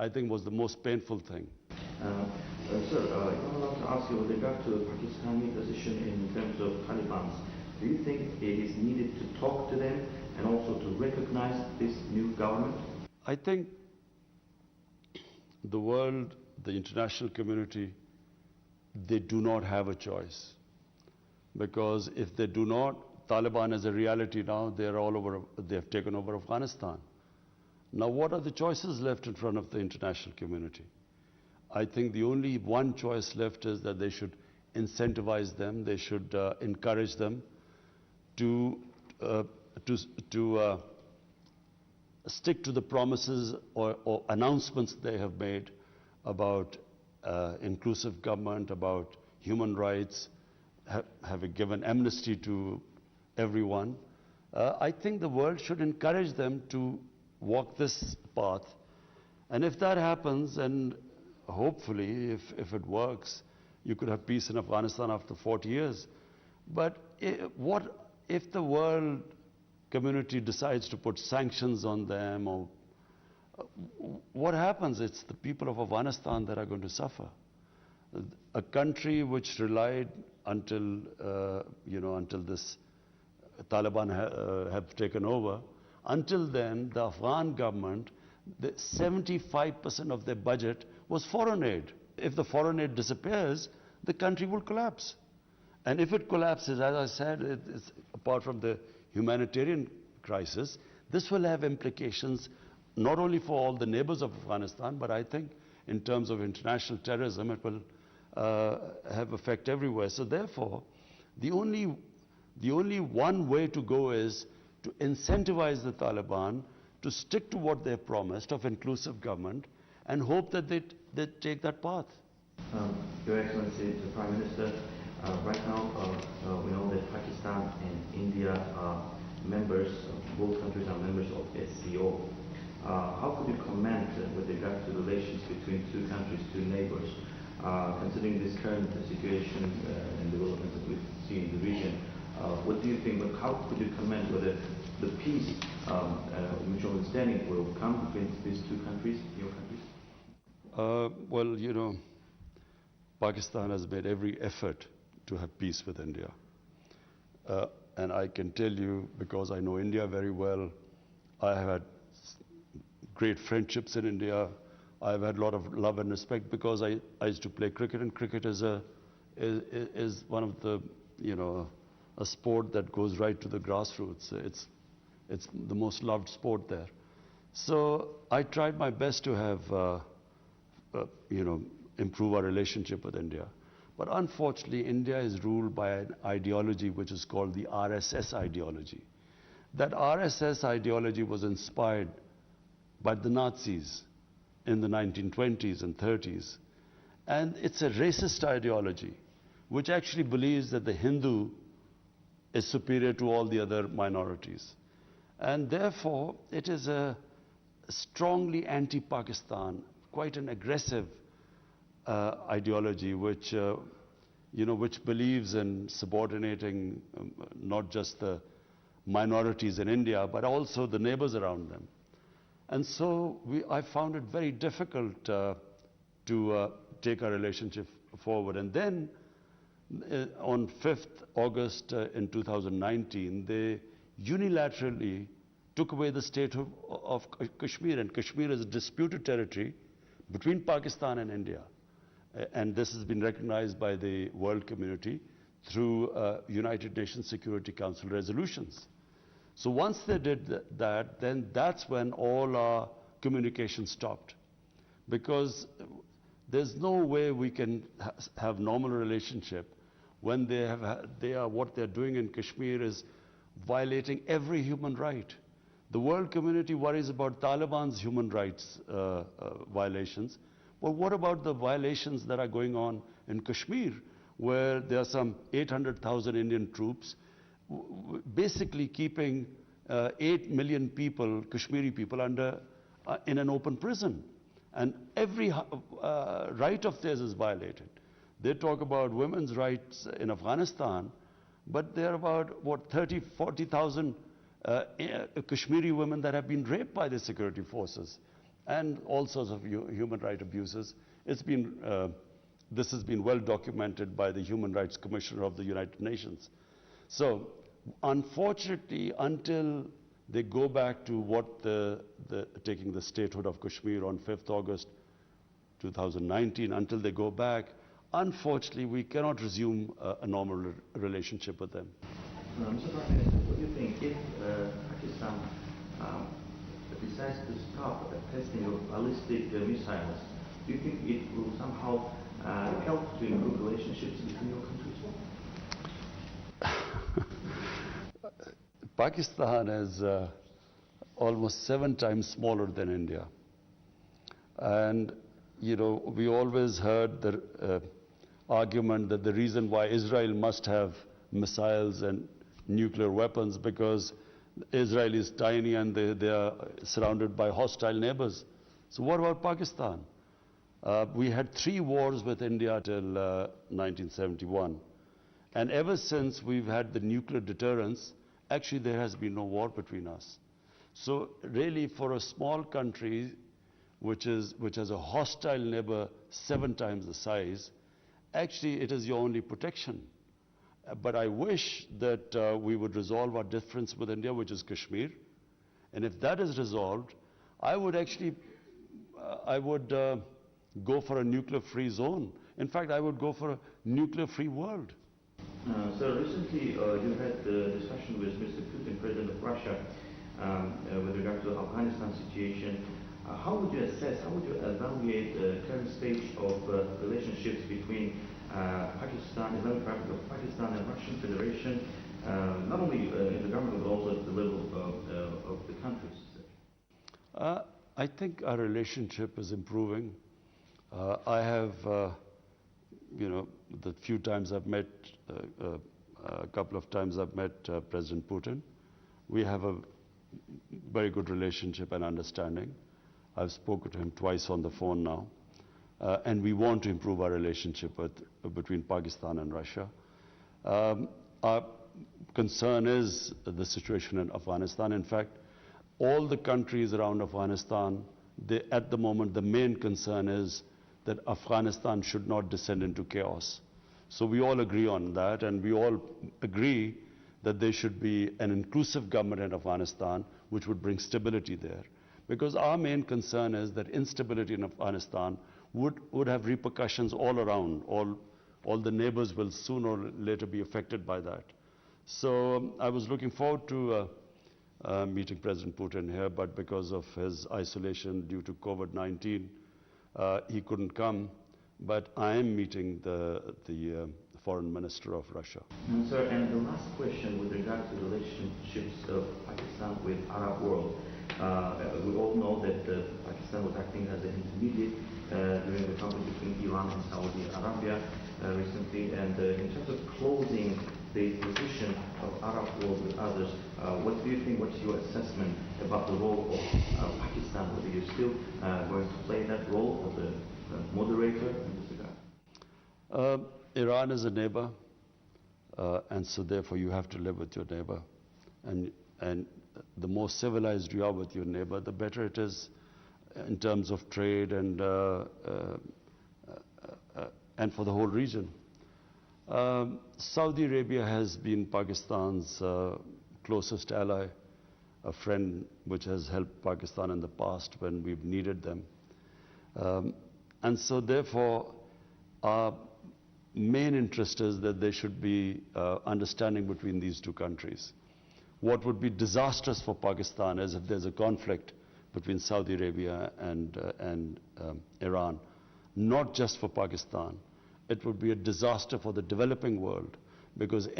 I think was the most painful thing. Sir, I want to ask you with regard to the Pakistani position in terms of Taliban. Do you think it is needed to talk to them and also to recognize this new government? I think the world, the international community, they do not have a choice. Because if they do not, Taliban is a reality now, they have taken over Afghanistan. Now what are the choices left in front of the international community? I think the only one choice left is that they should incentivize them, they should encourage them to stick to the promises or announcements they have made about inclusive government, about human rights, having given amnesty to everyone. I think the world should encourage them to walk this path. And if that happens, and hopefully, if it works, you could have peace in Afghanistan after 40 years. But what if the world community decides to put sanctions on them, or what happens? It's the people of Afghanistan that are going to suffer. A country which relied until this Taliban have taken over. Until then, the Afghan government, 75% of their budget was foreign aid. If the foreign aid disappears, the country will collapse. And if it collapses, as I said, it's, apart from the humanitarian crisis, this will have implications not only for all the neighbors of Afghanistan, but I think in terms of international terrorism, it will have effect everywhere. So therefore, the only one way to go is to incentivize the Taliban to stick to what they promised of inclusive government and hope that they take that path. Your Excellency, the Prime Minister, right now we know that Pakistan and India are members, both countries are members of SCO. How could you comment with regard to relations between two countries, two neighbors, considering this current situation and developments that we see in the region? What do you think, but how could you comment whether the peace, mutual understanding will come between these two countries, your countries? Well, you know, Pakistan has made every effort to have peace with India. And I can tell you, because I know India very well, I have had great friendships in India. I've had a lot of love and respect because I used to play cricket, and cricket is one of the, you know, a sport that goes right to the grassroots. It's the most loved sport there. So I tried my best to have, improve our relationship with India. But unfortunately, India is ruled by an ideology which is called the RSS ideology. That RSS ideology was inspired by the Nazis in the 1920s and 30s. And it's a racist ideology which actually believes that the Hindu is superior to all the other minorities. And therefore, it is a strongly anti-Pakistan, quite an aggressive ideology which, which believes in subordinating not just the minorities in India, but also the neighbors around them. And so I found it very difficult to take our relationship forward. And then on 5th August in 2019, they unilaterally took away the state of Kashmir, and Kashmir is a disputed territory between Pakistan and India. And this has been recognized by the world community through United Nations Security Council resolutions. So once they did that, then that's when all our communication stopped. Because there's no way we can have normal relationship when what they're doing in Kashmir is violating every human right. The world community worries about Taliban's human rights violations. But what about the violations that are going on in Kashmir, where there are some 800,000 Indian troops basically keeping 8 million people, Kashmiri people, in an open prison. And every right of theirs is violated. They talk about women's rights in Afghanistan, but there are about, 40,000 Kashmiri women that have been raped by the security forces. and all sorts of human rights abuses. This has been well documented by the Human Rights Commissioner of the United Nations. So, unfortunately, until they go back to taking the statehood of Kashmir on 5th August 2019, until they go back, unfortunately, we cannot resume a normal relationship with them. Mr. Prime Minister, what do you think if Pakistan decides to stop testing of ballistic missiles? Do you think it will somehow help to improve relationships between your countries? Pakistan is almost 7 times smaller than India. And, you know, we always heard the argument that the reason why Israel must have missiles and nuclear weapons because Israel is tiny and they are surrounded by hostile neighbors. So what about Pakistan? We had 3 wars with India till 1971. And ever since we've had the nuclear deterrence, actually there has been no war between us. So really for a small country which has a hostile neighbor 7 times the size, actually it is your only protection. But I wish that we would resolve our difference with India, which is Kashmir. And if that is resolved, I would actually, go for a nuclear-free zone. In fact, I would go for a nuclear-free world. So recently you had a discussion with Mr. Putin, President of Russia, with regard to the Afghanistan situation. How would you assess, how would you evaluate the current stage of relationships between Pakistan, Islamic Republic of Pakistan and Russian Federation, not only in the government but also at the level of the countries? I think our relationship is improving. I have, the few times I've met, a couple of times I've met President Putin. We have a very good relationship and understanding. I've spoken to him twice on the phone now. And we want to improve our relationship between Pakistan and Russia. Our concern is the situation in Afghanistan. In fact, all the countries around Afghanistan, at the moment, the main concern is that Afghanistan should not descend into chaos. So we all agree on that, and we all agree that there should be an inclusive government in Afghanistan which would bring stability there. Because our main concern is that instability in Afghanistan would have repercussions all around. All the neighbors will sooner or later be affected by that. So I was looking forward to meeting President Putin here, but because of his isolation due to COVID-19, he couldn't come. But I am meeting the Foreign Minister of Russia. Sir, and the last question with regard to relationships of Pakistan with Arab world. We all know that Pakistan was acting as an intermediate during the conflict between Iran and Saudi Arabia recently. And in terms of closing the position of Arab world with others, what do you think, what's your assessment about the role of Pakistan? Whether you're still going to play that role of the moderator in this regard? Iran is a neighbor, and so therefore you have to live with your neighbor. And the more civilized you are with your neighbor, the better it is in terms of trade and for the whole region. Saudi Arabia has been Pakistan's closest ally, a friend which has helped Pakistan in the past when we've needed them. And so therefore our main interest is that there should be understanding between these two countries. What would be disastrous for Pakistan is if there's a conflict between Saudi Arabia and Iran, not just for Pakistan. It would be a disaster for the developing world, because